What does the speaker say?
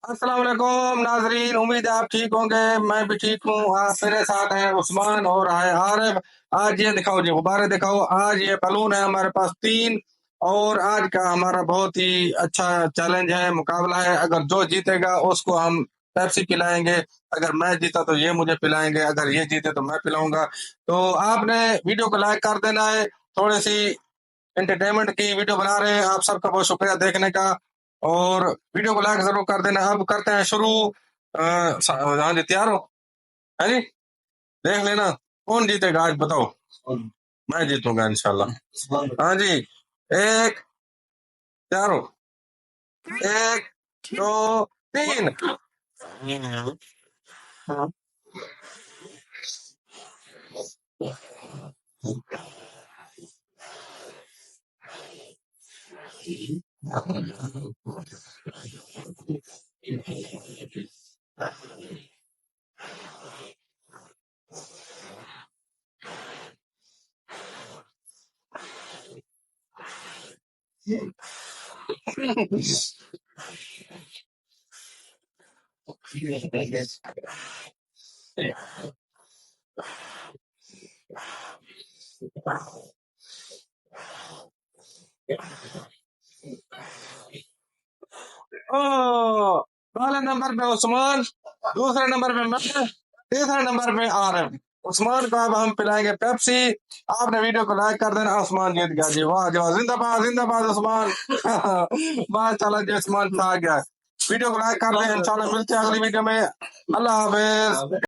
अस्सलाम वालेकुम नाजरीन, उम्मीद है आप ठीक होंगे। मैं भी ठीक हूँ। आज मेरे साथ है उस्मान और है आरिफ। आज ये दिखाओ जी, गुब्बारे दिखाओ। आज ये बलून है हमारे पास 3। और आज का हमारा बहुत ही अच्छा चैलेंज है, मुकाबला है। अगर जो जीतेगा उसको हम पेप्सी पिलाएंगे। अगर मैं जीता तो ये मुझे पिलाएंगे, अगर ये जीते तो मैं पिलाऊंगा। तो आपने वीडियो को लाइक कर देना है। थोड़ी सी एंटरटेनमेंट की वीडियो बना रहे हैं, आप सबका बहुत शुक्रिया देखने का। और वीडियो को लाइक जरूर कर देना। अब करते हैं शुरू। हाँ जी, तैयार हो? है जी, देख लेना कौन जीतेगा आज, बताओ। मैं जीतूंगा इंशाल्लाह। हाँ जी, एक, तैयार हो? एक, दो, तीन। ओ, पहले नंबर पे उस्मान, दूसरे नंबर पे मैं, तीसरे नंबर पे आरफ। उस्मान को अब हम पिलाएंगे पेप्सी। आपने वीडियो को लाइक कर देना। उस्मान जीत गया जी, वाह जी वाह, जिंदाबाद जिंदाबाद उस्मान। माशाल्लाह जी, उस्मान आ गया। वीडियो को लाइक कर दें, इंशाल्लाह मिलते हैं अगली वीडियो में। अल्लाह हाफिज।